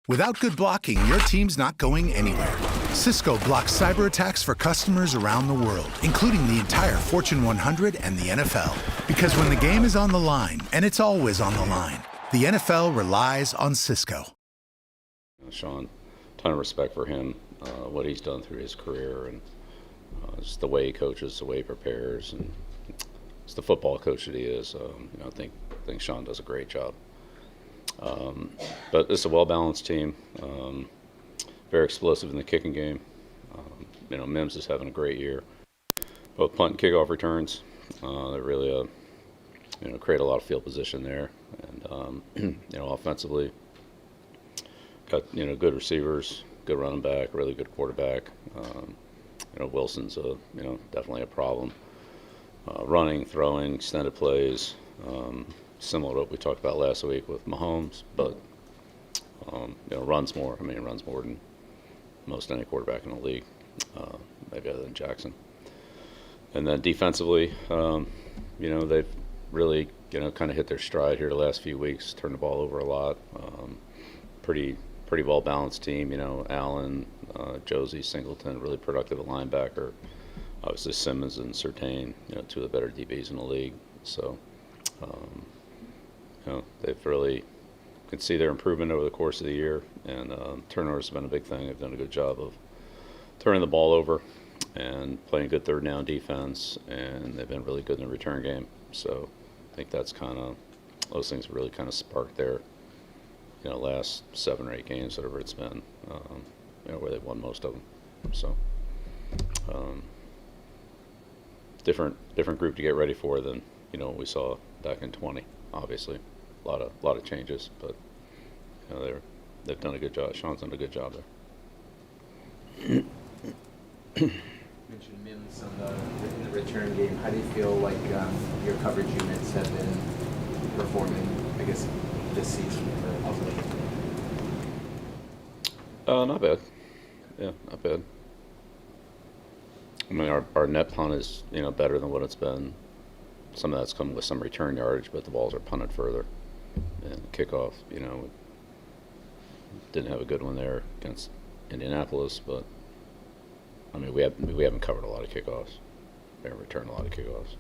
Without good blocking, your team's not going anywhere. Cisco blocks cyber attacks for customers around the world, including the entire Fortune 100 and the NFL. Because when the game is on the line, and it's always on the line, the NFL relies on Cisco. Sean, ton of respect for him, what he's done through his career, and just the way he coaches, the way he prepares, and it's the football coach that he is. I think Sean does a great job. But it's a well-balanced team, very explosive in the kicking game. Mims is having a great year. Both punt and kickoff returns, they really create a lot of field position there. And offensively, got good receivers, good running back, really good quarterback. Wilson's definitely a problem. Running, throwing, extended plays. Similar to what we talked about last week with Mahomes, but runs more. Runs more than most any quarterback in the league, maybe other than Jackson. And then defensively, they've really kind of hit their stride here the last few weeks. Turned the ball over a lot. Pretty well balanced team. Allen, Josie, Singleton, really productive at linebacker. Obviously Simmons and Surtain, two of the better DBs in the league. So. They've really can see their improvement over the course of the year, and turnovers have been a big thing. They've done a good job of turning the ball over and playing good third down defense, and they've been really good in the return game. So I think that's kind of those things really kind of sparked their last 7 or 8 games, whatever it's been, where they've won most of them. So different group to get ready for than what we saw back in 20. Obviously, a lot of changes, but they've done a good job. Sean's done a good job there. You mentioned Mims in the return game. How do you feel like your coverage units have been performing, I guess, this season for Austin? Not bad. Yeah, not bad. Our net punt is better than what it's been. Some of that's come with some return yardage, but the balls are punted further. And kickoff, didn't have a good one there against Indianapolis, but we haven't covered a lot of kickoffs. We haven't returned a lot of kickoffs.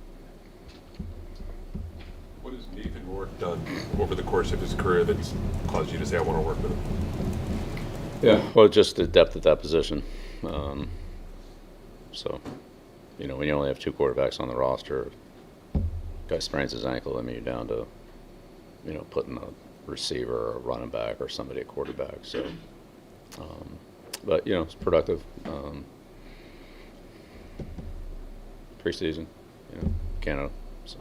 What has Nathan Rourke done over the course of his career that's caused you to say, I want to work with him? Yeah, well, just the depth at that position. So, when you only have 2 quarterbacks on the roster, guy sprains his ankle, you're down to, putting a receiver or a running back or somebody at quarterback. So, but, it's productive. Preseason, Canada, so.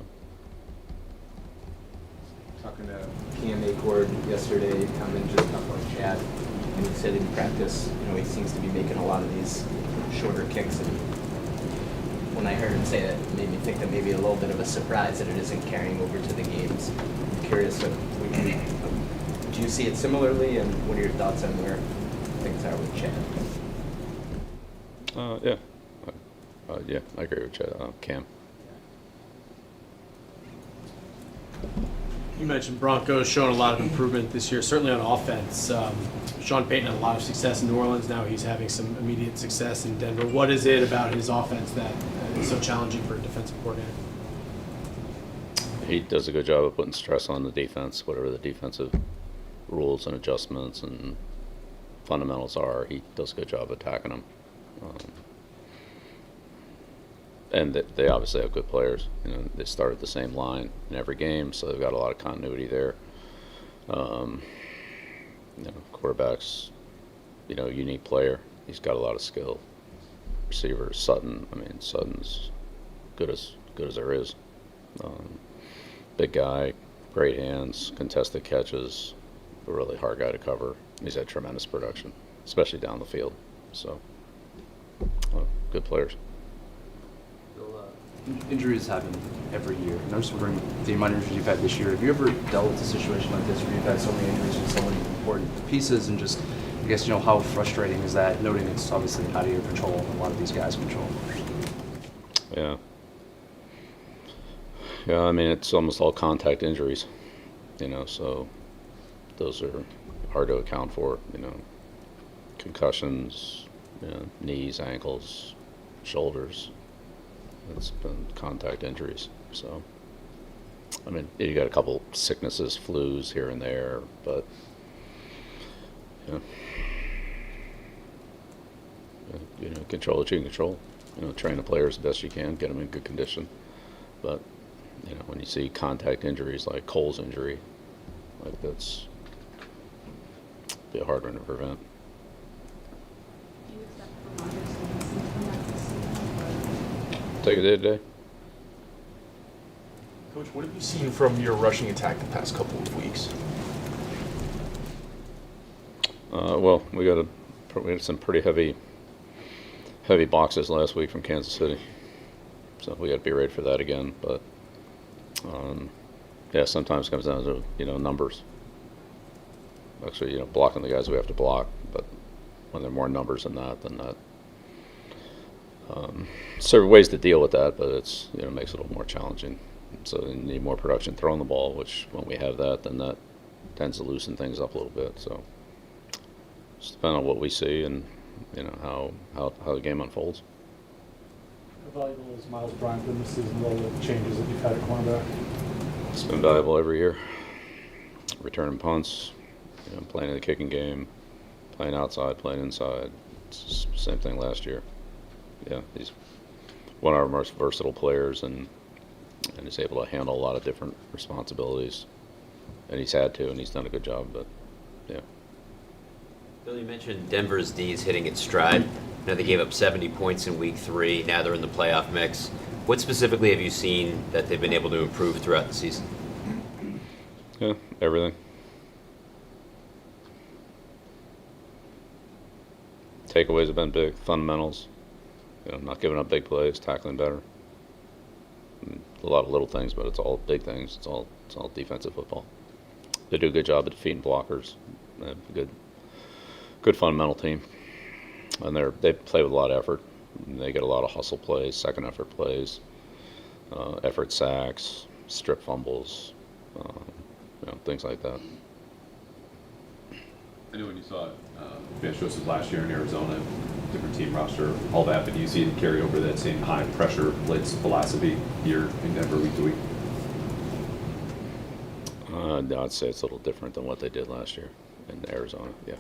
Talking to PMA Cord yesterday, coming just up on Chad, and he said in practice, he seems to be making a lot of these shorter kicks. And when I heard him say that, it made me think that maybe a little bit of a surprise that it isn't carrying over to the games. I'm curious, do you see it similarly, and what are your thoughts on where things are with Chad? Yeah, I agree with Chad. Cam. You mentioned Broncos showing a lot of improvement this year, certainly on offense. Sean Payton had a lot of success in New Orleans. Now he's having some immediate success in Denver. What is it about his offense that is so challenging for a defensive coordinator? He does a good job of putting stress on the defense, whatever the defensive rules and adjustments and fundamentals are. He does a good job attacking them. And they obviously have good players. They start at the same line in every game, so they've got a lot of continuity there. Quarterback's, unique player. He's got a lot of skill. Receiver Sutton. Sutton's good as there is. Big guy, great hands, contested catches, a really hard guy to cover. He's had tremendous production, especially down the field. So, good players. Injuries happen every year. And I was wondering, the amount of injuries you've had this year, have you ever dealt with a situation like this where you've had so many injuries with so many important pieces, and just, I guess, how frustrating is that, noting it's obviously out of your control, a lot of these guys' control? Yeah. Yeah, it's almost all contact injuries, so those are hard to account for. Concussions, knees, ankles, shoulders. It's been contact injuries. So, I mean, you got a couple sicknesses, flus here and there, but control what you can control. Train the players the best you can, get them in good condition. But when you see contact injuries like Cole's injury, like that's be a hard one to prevent. Do you expect for Rodgers to come back this season? Take it day to day. Coach, what have you seen from your rushing attack the past couple of weeks? Well, we had some pretty heavy boxes last week from Kansas City, so we got to be ready for that again. But sometimes it comes down to numbers. Actually, blocking the guys we have to block, but when there are more numbers than that, several ways to deal with that, but it's makes it a little more challenging. So you need more production throwing the ball, which when we have that, then that tends to loosen things up a little bit. So just depending on what we see and how the game unfolds. How valuable is Miles Bryant been this season, with all the changes that you've had at cornerback? It's been valuable every year. Returning punts, playing in the kicking game, playing outside, playing inside. It's the same thing last year. Yeah, he's one of our most versatile players, and he's able to handle a lot of different responsibilities. And he's had to, and he's done a good job. But yeah. Bill, you mentioned Denver's D is hitting its stride. I know they gave up 70 points in Week 3. Now they're in the playoff mix. What specifically have you seen that they've been able to improve throughout the season? Yeah, everything. Takeaways have been big. Fundamentals. Not giving up big plays, tackling better. A lot of little things, but it's all big things. It's all defensive football. They do a good job at defeating blockers. They have a good fundamental team, and they play with a lot of effort. And they get a lot of hustle plays, second effort plays, effort sacks, strip fumbles, things like that. I know when you saw Vance Joseph last year in Arizona, different team roster, all that, but do you see it carry over that same high pressure blitz philosophy here in Denver week to week? No, I'd say it's a little different than what they did last year in Arizona. Yeah.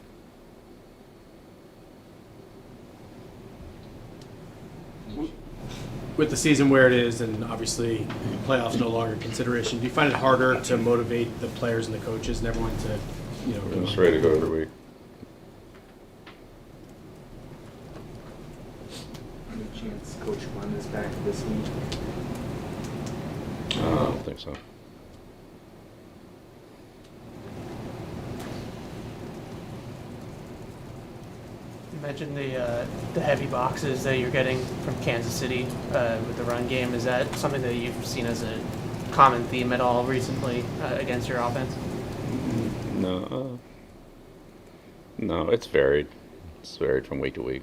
With the season where it is, and obviously playoffs no longer a consideration, do you find it harder to motivate the players and the coaches and everyone to, I'm just ready to go every week. Any chance Coach Glenn is back this week? I don't think so. You mentioned the heavy boxes that you're getting from Kansas City with the run game. Is that something that you've seen as a common theme at all recently against your offense? No, it's varied. It's varied from week to week.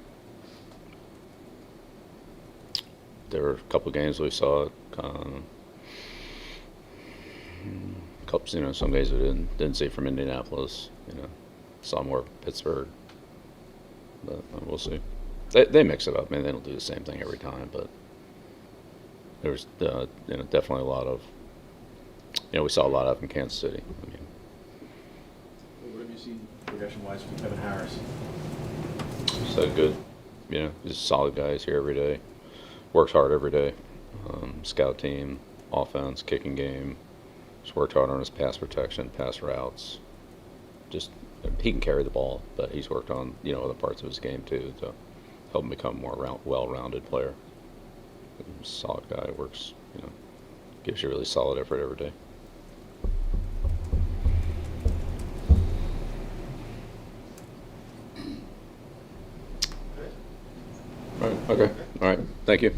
There were a couple of games we saw it. Some games we didn't see from Indianapolis. Saw more Pittsburgh. But we'll see. They mix it up. I mean, they don't do the same thing every time, but there was definitely a lot of. We saw a lot of it in Kansas City. I mean, What have you seen progression-wise from Kevin Harris? so good. He's a solid guy. He's here every day. Works hard every day. Scout team, offense, kicking game. Just worked hard on his pass protection, pass routes. Just he can carry the ball, but he's worked on other parts of his game too to help him become a more well-rounded player. Solid guy. Works. Gives you really solid effort every day. All right. Okay. All right. Thank you.